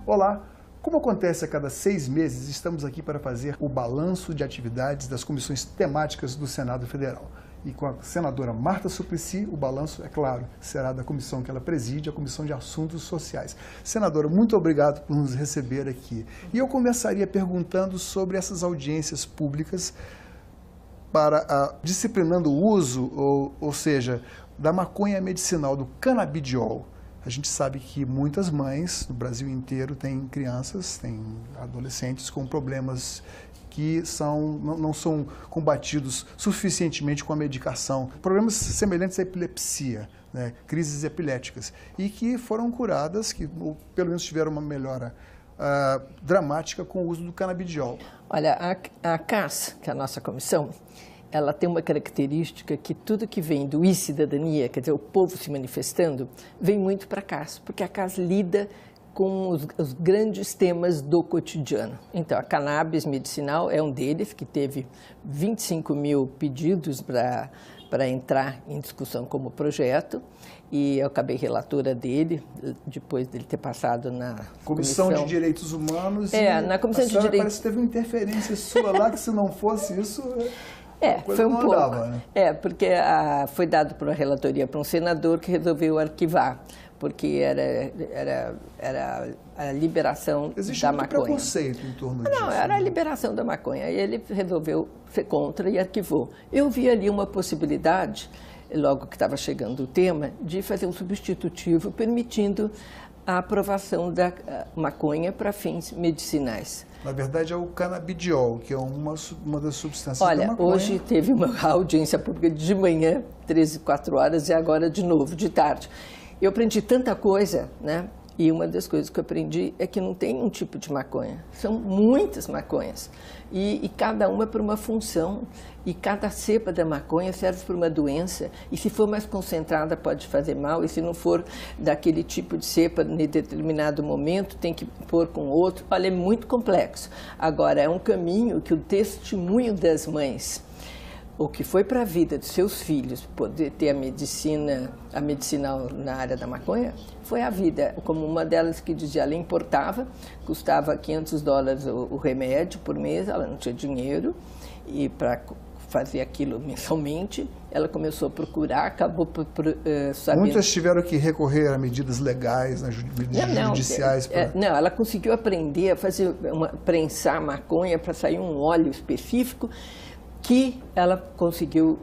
Olá! Como acontece a cada 6 meses, estamos aqui para fazer o balanço de atividades das comissões temáticas do Senado Federal. E com a senadora Marta Suplicy, o balanço, é claro, será da comissão que ela preside, a Comissão de Assuntos Sociais. Senadora, muito obrigado por nos receber aqui. E eu começaria perguntando sobre essas audiências públicas para disciplinando o uso, ou seja, da maconha medicinal, do canabidiol. A gente sabe que muitas mães no Brasil inteiro têm crianças, têm adolescentes com problemas que não são combatidos suficientemente com a medicação. Problemas semelhantes à epilepsia, né? Crises epiléticas, e que foram curadas, que pelo menos tiveram uma melhora dramática com o uso do canabidiol. Olha, a CAS, que é a nossa comissão, ela tem uma característica que tudo que vem do e-cidadania, quer dizer, o povo se manifestando, vem muito para a CAS, porque a CAS lida com os grandes temas do cotidiano. Então, a cannabis medicinal é um deles, que teve 25 mil pedidos para entrar em discussão como projeto, e eu acabei relatora dele, depois dele ter passado na Comissão de Direitos Humanos. Na Comissão de Direitos... Parece que teve uma interferência sua lá, que se não fosse isso... foi um pouco. Né? Porque foi dado por uma relatoria para um senador que resolveu arquivar, porque era a liberação Existe da muito maconha. Preconceito em torno disso. Não, era a liberação da maconha. E ele resolveu ser contra e arquivou. Eu vi ali uma possibilidade, logo que estava chegando o tema, de fazer um substitutivo permitindo a aprovação da maconha para fins medicinais. Na verdade, é o canabidiol, que é uma das substâncias da maconha. Olha, hoje teve uma audiência pública de manhã, 13, 4 horas, e agora de novo, de tarde. Eu aprendi tanta coisa, né? E uma das coisas que eu aprendi é que não tem um tipo de maconha, são muitas maconhas. E cada uma para uma função, e cada cepa da maconha serve para uma doença, e se for mais concentrada pode fazer mal, e se não for daquele tipo de cepa em determinado momento, tem que pôr com outro. Olha, é muito complexo. Agora, é um caminho que o testemunho das mães, o que foi para a vida de seus filhos, poder ter a medicinal na área da maconha, foi a vida. Como uma delas que dizia, ela importava, custava $500 o remédio por mês, ela não tinha dinheiro, e para fazer aquilo mensalmente, ela começou a procurar, acabou por saber... Muitas tiveram que recorrer a medidas legais, medidas judiciais. Não, ela conseguiu aprender a prensar maconha para sair um óleo específico, que ela conseguiu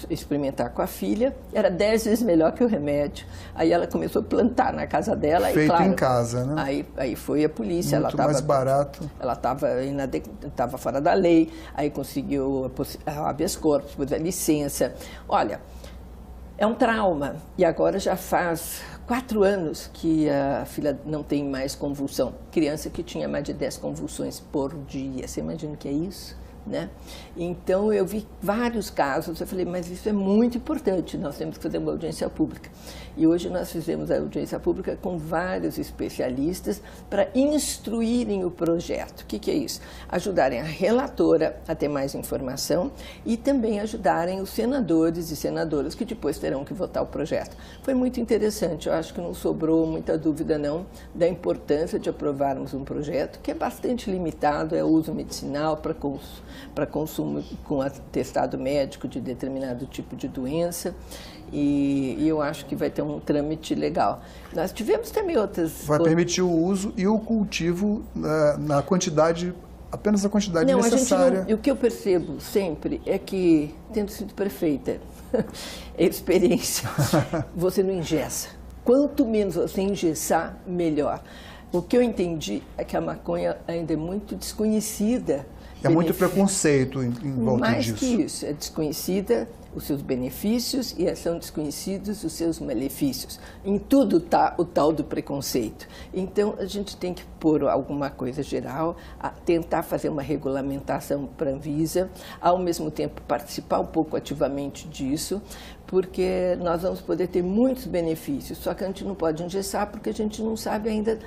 experimentar com a filha, era 10 vezes melhor que o remédio. Aí ela começou a plantar na casa dela. Feito, e, claro, em casa, né? Aí foi a polícia. Muito mais barato. Ela estava fora da lei, aí conseguiu a habeas corpus, depois a licença. Olha, é um trauma. E agora já faz 4 anos que a filha não tem mais convulsão. Criança que tinha mais de 10 convulsões por dia. Você imagina o que é isso? Né? Então, eu vi vários casos, eu falei, mas isso é muito importante, nós temos que fazer uma audiência pública. E hoje nós fizemos a audiência pública com vários especialistas para instruírem o projeto. O que é isso? Ajudarem a relatora a ter mais informação e também ajudarem os senadores e senadoras que depois terão que votar o projeto. Foi muito interessante, eu acho que não sobrou muita dúvida não da importância de aprovarmos um projeto que é bastante limitado, é uso medicinal para consumo com atestado médico de determinado tipo de doença, e eu acho que vai ter um trâmite legal. Nós tivemos também outras... Vai permitir o uso e o cultivo na quantidade, apenas a quantidade necessária. O que eu percebo sempre é que, tendo sido prefeita, experiência, você não engessa. Quanto menos você engessar, melhor. O que eu entendi é que a maconha ainda é muito desconhecida. É muito preconceito em volta Mais disso. Que isso, é desconhecida os seus benefícios e são desconhecidos os seus malefícios. Em tudo está o tal do preconceito. Então, a gente tem que pôr alguma coisa geral, tentar fazer uma regulamentação para a Anvisa, ao mesmo tempo participar um pouco ativamente disso, porque nós vamos poder ter muitos benefícios, só que a gente não pode engessar porque a gente não sabe ainda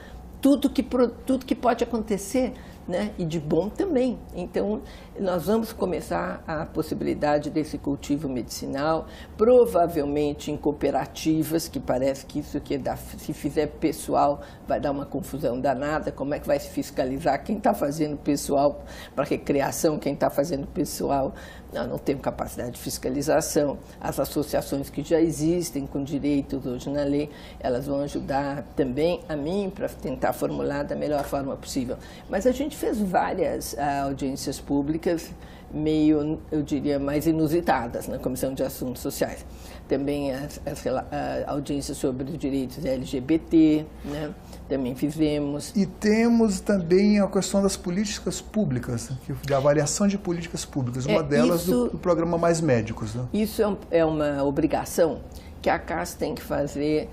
tudo que pode acontecer né? E de bom também. Então, nós vamos começar a possibilidade desse cultivo medicinal, provavelmente em cooperativas, que parece que isso que se fizer pessoal vai dar uma confusão danada. Como é que vai se fiscalizar quem está fazendo pessoal para recreação, quem está fazendo pessoal? Não temos capacidade de fiscalização. As associações que já existem com direitos hoje na lei, elas vão ajudar também a mim para tentar formular da melhor forma possível. Mas a gente fez várias audiências públicas, meio, eu diria, mais inusitadas na Comissão de Assuntos Sociais. Também as audiências sobre os direitos LGBT, né? Também fizemos. E temos também a questão das políticas públicas, de avaliação de políticas públicas, uma delas do programa Mais Médicos. Né? Isso é uma obrigação que a CAS tem que fazer,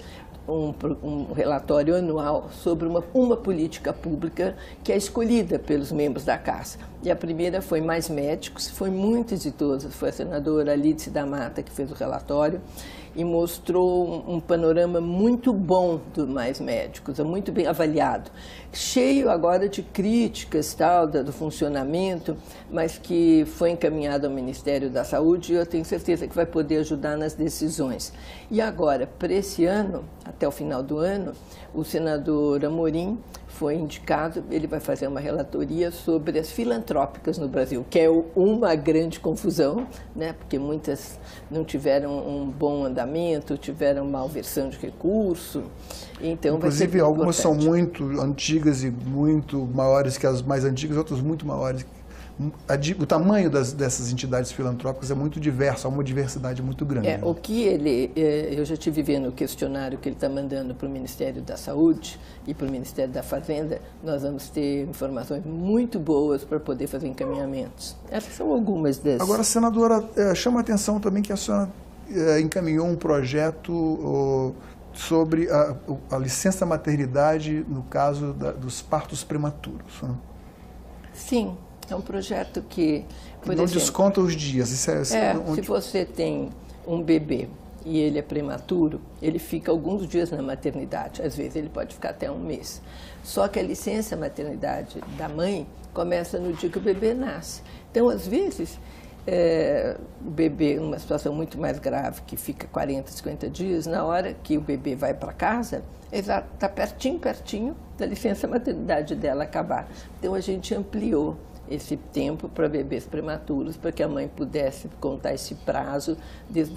um relatório anual sobre uma política pública que é escolhida pelos membros da CAS. E a primeira foi Mais Médicos, foi muito exitosa, foi a senadora Lídice da Mata que fez o relatório e mostrou um panorama muito bom do Mais Médicos, muito bem avaliado, cheio agora de críticas do funcionamento, mas que foi encaminhado ao Ministério da Saúde e eu tenho certeza que vai poder ajudar nas decisões. E agora, para esse ano, até o final do ano, o senador Amorim foi indicado, ele vai fazer uma relatoria sobre as filantrópicas no Brasil, que é uma grande confusão, né? Porque muitas não tiveram um bom andamento, tiveram malversão de recurso. Então, inclusive, algumas são muito antigas e muito maiores que as mais antigas, outras muito maiores. O tamanho dessas entidades filantrópicas é muito diverso, há uma diversidade muito grande. O que eu já estive vendo o questionário que ele está mandando para o Ministério da Saúde e para o Ministério da Fazenda, nós vamos ter informações muito boas para poder fazer encaminhamentos. Essas são algumas dessas. Agora, senadora, chama a atenção também que a senhora encaminhou um projeto sobre a licença maternidade no caso dos partos prematuros. Né? Sim. É um projeto que, por não exemplo, desconta os dias. Se você tem um bebê e ele é prematuro, ele fica alguns dias na maternidade. Às vezes ele pode ficar até um mês. Só que a licença maternidade da mãe começa no dia que o bebê nasce. Então, às vezes, o bebê, numa situação muito mais grave, que fica 40, 50 dias, na hora que o bebê vai para casa, está pertinho da licença maternidade dela acabar. Então, a gente ampliou esse tempo para bebês prematuros, para que a mãe pudesse contar esse prazo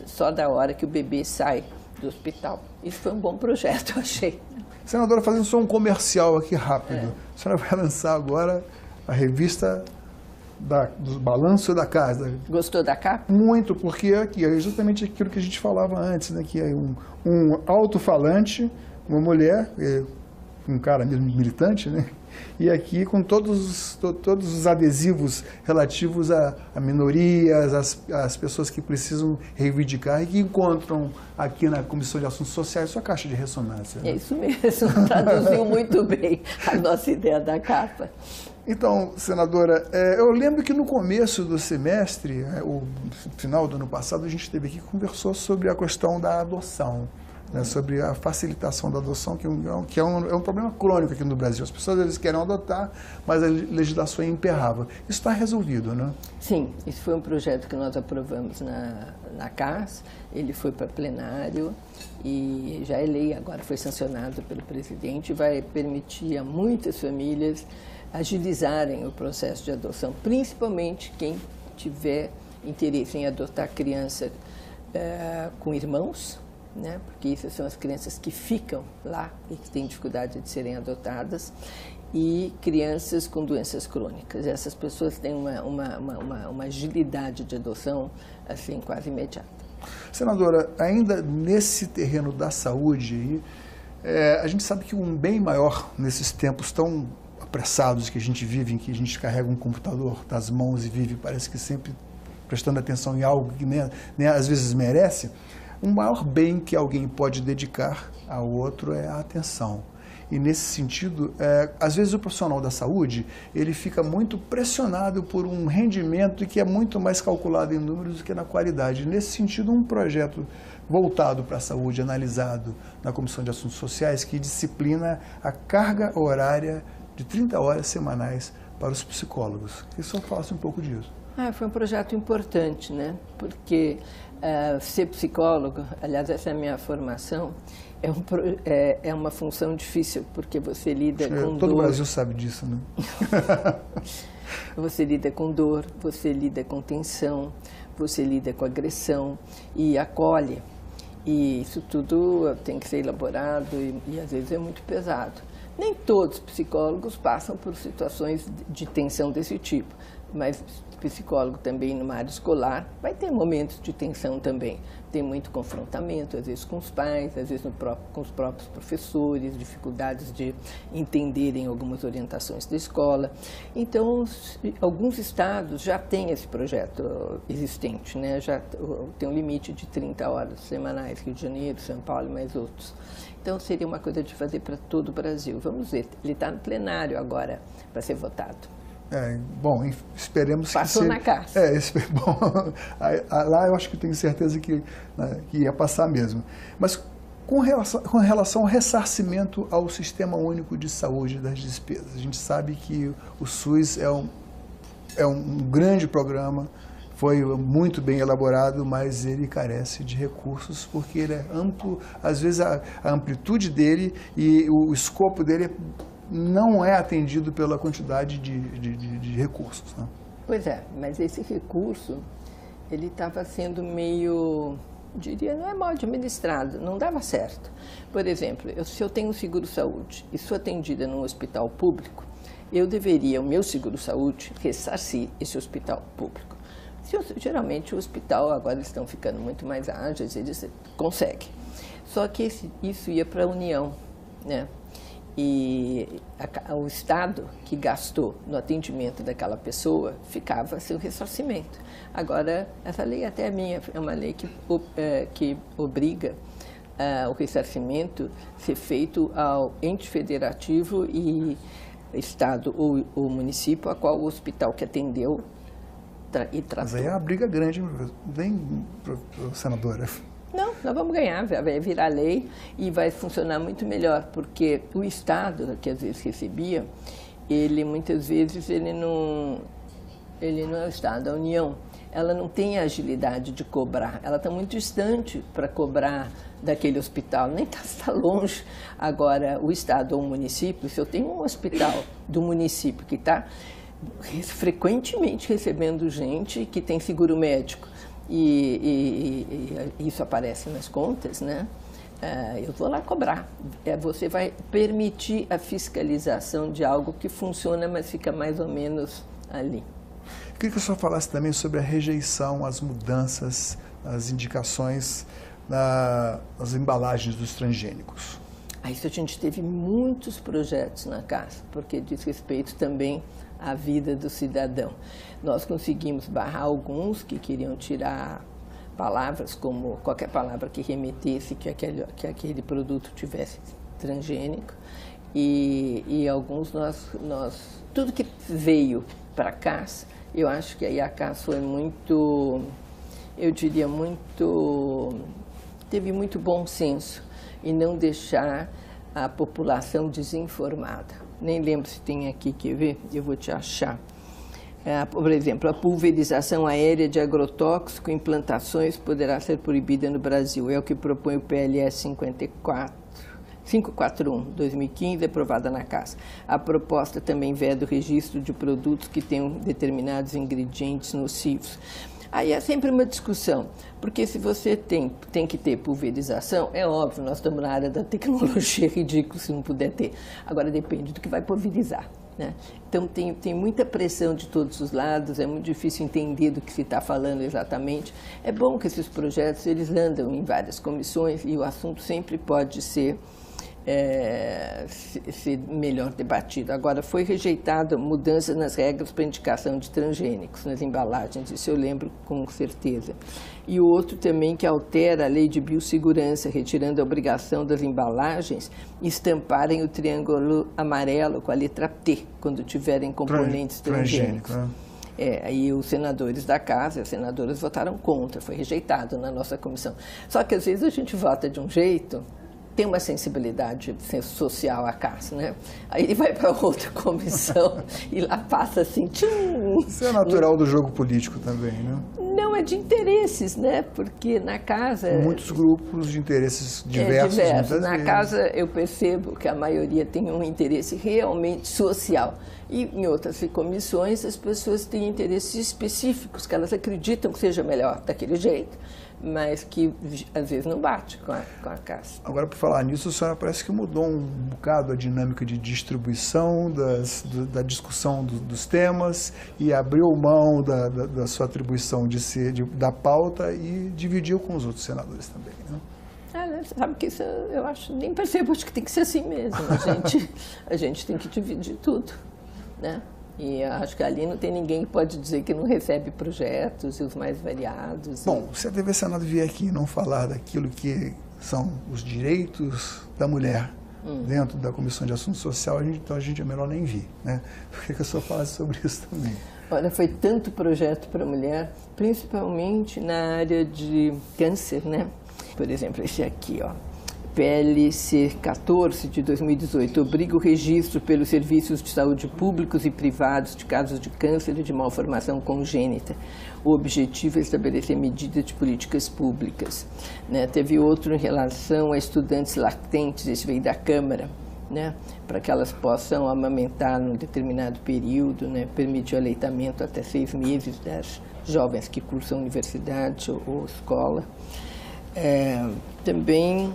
só da hora que o bebê sai do hospital. Isso foi um bom projeto, eu achei. Senadora, fazendo só um comercial aqui rápido. A senhora vai lançar agora a revista do Balanço da Casa. Gostou da capa? Muito, porque aqui é justamente aquilo que a gente falava antes, né? Que é um alto-falante, uma mulher, um cara mesmo militante, né? E aqui com todos os adesivos relativos a minorias, as pessoas que precisam reivindicar e que encontram aqui na Comissão de Assuntos Sociais sua caixa de ressonância. Né? É isso mesmo, traduziu muito bem a nossa ideia da capa. Então, senadora, eu lembro que no começo do semestre, o final do ano passado, a gente esteve aqui e conversou sobre a questão da adoção. Né, sobre a facilitação da adoção, que é um problema crônico aqui no Brasil. As pessoas eles querem adotar, mas a legislação é imperrável. Isso está resolvido, né? Sim, isso foi um projeto que nós aprovamos na CAS, ele foi para plenário e já é lei, agora foi sancionado pelo presidente, vai permitir a muitas famílias agilizarem o processo de adoção, principalmente quem tiver interesse em adotar criança com irmãos, né? Porque essas são as crianças que ficam lá e que têm dificuldade de serem adotadas, e crianças com doenças crônicas. Essas pessoas têm uma agilidade de adoção assim, quase imediata. Senadora, ainda nesse terreno da saúde, a gente sabe que um bem maior nesses tempos tão apressados que a gente vive, em que a gente carrega um computador nas mãos e vive, parece que sempre prestando atenção em algo que nem às vezes merece, o maior bem que alguém pode dedicar ao outro é a atenção. E nesse sentido, às vezes o profissional da saúde, ele fica muito pressionado por um rendimento que é muito mais calculado em números do que na qualidade. Nesse sentido, um projeto voltado para a saúde, analisado na Comissão de Assuntos Sociais, que disciplina a carga horária de 30 horas semanais para os psicólogos. Que só falasse um pouco disso. Foi um projeto importante, né? Porque ser psicólogo, aliás, essa é a minha formação, é uma função difícil, porque você lida com dor. Todo o Brasil sabe disso, né? Você lida com dor, você lida com tensão, você lida com agressão e acolhe. E isso tudo tem que ser elaborado e às vezes é muito pesado. Nem todos os psicólogos passam por situações de tensão desse tipo, mas psicólogo também numa área escolar vai ter momentos de tensão também. Tem muito confrontamento, às vezes com os pais, às vezes com os próprios professores, dificuldades de entenderem algumas orientações da escola. Então, alguns estados já têm esse projeto existente, né? Já tem um limite de 30 horas semanais, Rio de Janeiro, São Paulo e mais outros. Então, seria uma coisa de fazer para todo o Brasil. Vamos ver, ele está no plenário agora para ser votado. Bom, esperemos Passou que na casa. Bom, lá eu acho que tenho certeza que ia passar mesmo. Mas com relação ao ressarcimento ao Sistema Único de Saúde das despesas, a gente sabe que o SUS é um grande programa, foi muito bem elaborado, mas ele carece de recursos porque ele é amplo, às vezes a amplitude dele e o escopo dele não é atendido pela quantidade de recursos. Né? Pois é, mas esse recurso, ele estava sendo meio, diria, não é mal administrado, não dava certo. Por exemplo, se eu tenho seguro-saúde e sou atendida num hospital público, eu deveria, o meu seguro-saúde, ressarcir esse hospital público. Geralmente o hospital, agora eles estão ficando muito mais ágeis, eles conseguem. Só que isso ia para a União, né? E o Estado que gastou no atendimento daquela pessoa ficava sem o ressarcimento. Agora, essa lei até é uma lei que obriga o ressarcimento ser feito ao ente federativo e Estado ou município a qual o hospital que atendeu e tratou. Mas aí é uma briga grande, bem, senadora. Não, nós vamos ganhar, vai virar lei e vai funcionar muito melhor, porque o Estado, que às vezes recebia, muitas vezes ele não é o Estado, a União. Ela não tem a agilidade de cobrar, ela está muito distante para cobrar daquele hospital, nem está longe. Agora, o Estado ou o município, se eu tenho um hospital do município que está frequentemente recebendo gente que tem seguro médico, e isso aparece nas contas, né? Eu vou lá cobrar. Você vai permitir a fiscalização de algo que funciona, mas fica mais ou menos ali. Eu queria que o senhor falasse também sobre a rejeição, as mudanças, as indicações nas embalagens dos transgênicos. Isso a gente teve muitos projetos na casa, porque diz respeito também à vida do cidadão. Nós conseguimos barrar alguns que queriam tirar palavras, como qualquer palavra que remetesse que aquele produto tivesse transgênico, e alguns tudo que veio para cá, eu acho que aí a CAS foi muito, eu diria teve muito bom senso em não deixar a população desinformada. Nem lembro se tem aqui, quer ver? Eu vou te achar. Por exemplo, a pulverização aérea de agrotóxico em plantações poderá ser proibida no Brasil. É o que propõe o PLS 541/2015, aprovada na Casa. A proposta também veda o registro de produtos que tenham determinados ingredientes nocivos. Aí é sempre uma discussão, porque se você tem que ter pulverização, é óbvio, nós estamos na área da tecnologia, ridículo se não puder ter. Agora depende do que vai pulverizar, né? Então tem muita pressão de todos os lados, é muito difícil entender do que se está falando exatamente. É bom que esses projetos eles andam em várias comissões e o assunto sempre pode ser melhor debatido. Agora, foi rejeitada mudança nas regras para indicação de transgênicos nas embalagens, isso eu lembro com certeza. E o outro também que altera a lei de biossegurança, retirando a obrigação das embalagens estamparem o triângulo amarelo com a letra T, quando tiverem componentes transgênicos. Aí os senadores da Casa, as senadoras votaram contra, foi rejeitado na nossa comissão. Só que às vezes a gente vota de um jeito tem uma sensibilidade social à casa, né? Aí ele vai para outra comissão e lá passa assim, tchum. Isso é natural do jogo político também, né? Não, é de interesses, né? Porque na casa... Muitos grupos de interesses diversos. Na vezes. casa eu percebo que a maioria tem um interesse realmente social. E em outras comissões as pessoas têm interesses específicos, que elas acreditam que seja melhor daquele jeito, mas que às vezes não bate com a casa. Agora, por falar nisso, a senhora parece que mudou um bocado a dinâmica de distribuição da discussão dos temas e abriu mão da sua atribuição da pauta e dividiu com os outros senadores também, né? Sabe que isso eu acho, nem percebo, acho que tem que ser assim mesmo. A gente tem que dividir tudo, né? E acho que ali não tem ninguém que pode dizer que não recebe projetos e os mais variados. Bom, se a TV Senado vier aqui e não falar daquilo que são os direitos da mulher dentro da Comissão de Assuntos Sociais, então a gente é melhor nem vir, né? Por que eu só falasse sobre isso também? Olha, foi tanto projeto para a mulher, principalmente na área de câncer, né? Por exemplo, esse aqui, ó. PLC 14 de 2018 obriga o registro pelos serviços de saúde públicos e privados de casos de câncer e de malformação congênita. O objetivo é estabelecer medidas de políticas públicas, né? Teve outro em relação a estudantes lactentes, esse veio da Câmara, né? Para que elas possam amamentar num determinado período, né? Permitir o aleitamento até 6 meses das jovens que cursam universidade ou escola. Também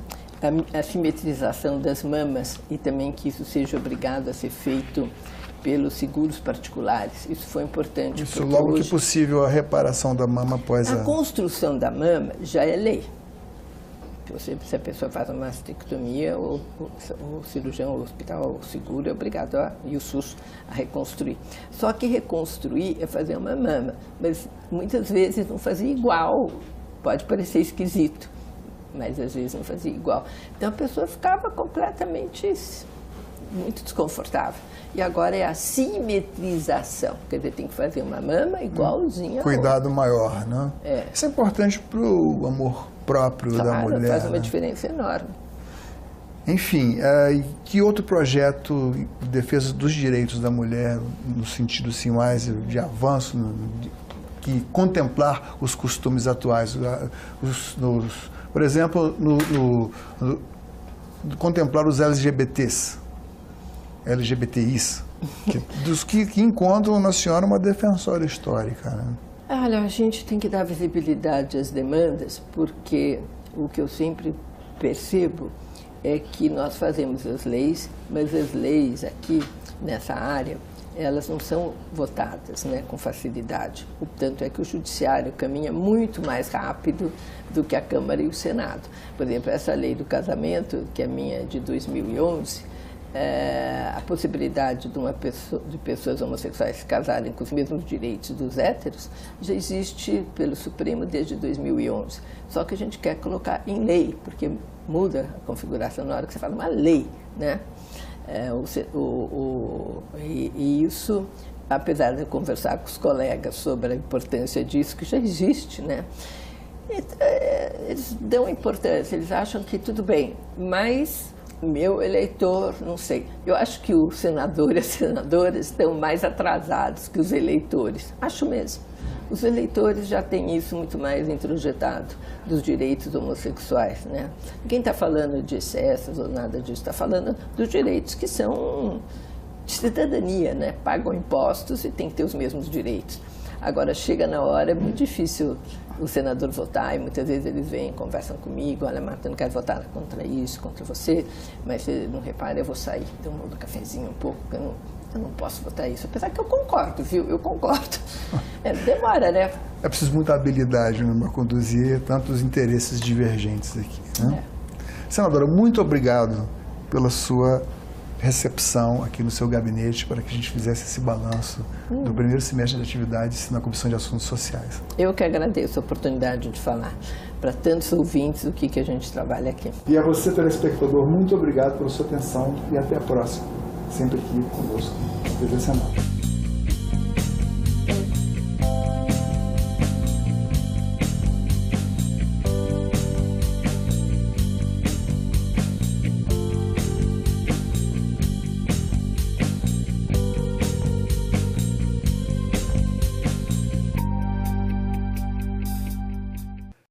a simetrização das mamas e também que isso seja obrigado a ser feito pelos seguros particulares. Isso foi importante. Isso logo que possível a reparação da mama após a construção da mama já é lei. Se a pessoa faz uma mastectomia, o cirurgião, o hospital, o seguro é obrigado e o SUS a reconstruir. Só que reconstruir é fazer uma mama, mas muitas vezes não fazia igual. Pode parecer esquisito, mas às vezes não fazia igual. Então a pessoa ficava completamente muito desconfortável. E agora é a simetrização, quer dizer, tem que fazer uma mama igualzinha. Cuidado maior, né? É. Isso é importante para o amor próprio da mulher. Faz uma diferença enorme. Enfim, que outro projeto de defesa dos direitos da mulher, no sentido assim, mais de avanço, que contemplar os costumes atuais, por exemplo, contemplar os LGBTs, LGBTIs, dos que encontram na senhora uma defensora histórica, né? Olha, a gente tem que dar visibilidade às demandas, porque o que eu sempre percebo é que nós fazemos as leis, mas as leis aqui, nessa área, elas não são votadas, né, com facilidade. O tanto é que o judiciário caminha muito mais rápido do que a Câmara e o Senado. Por exemplo, essa lei do casamento, que é minha de 2011, a possibilidade de pessoas homossexuais se casarem com os mesmos direitos dos héteros já existe pelo Supremo desde 2011. Só que a gente quer colocar em lei, porque muda a configuração na hora que você fala uma lei, né? E isso, apesar de eu conversar com os colegas sobre a importância disso, que já existe, né? Eles dão importância, eles acham que tudo bem, mas meu eleitor, não sei. Eu acho que os senadores e as senadoras estão mais atrasados que os eleitores. Acho mesmo. Os eleitores já têm isso muito mais introjetado, dos direitos homossexuais, né? Ninguém está falando de excessos ou nada disso, está falando dos direitos que são de cidadania, né? Pagam impostos e tem que ter os mesmos direitos. Agora, chega na hora, é muito difícil o senador votar, e muitas vezes eles vêm, conversam comigo, olha, Marta, eu não quero votar contra isso, contra você, mas você não repara, eu vou sair, então eu mudo o cafezinho um pouco, porque eu não posso votar isso, apesar que eu concordo, viu? Eu concordo. Demora, né? É preciso muita habilidade, né, para conduzir tantos interesses divergentes aqui, né? Senadora, muito obrigado pela sua recepção aqui no seu gabinete para que a gente fizesse esse balanço do primeiro semestre de atividades na Comissão de Assuntos Sociais. Eu que agradeço a oportunidade de falar para tantos ouvintes o que a gente trabalha aqui. E a você, telespectador, muito obrigado pela sua atenção e até a próxima. Sempre aqui conosco, TV Senado.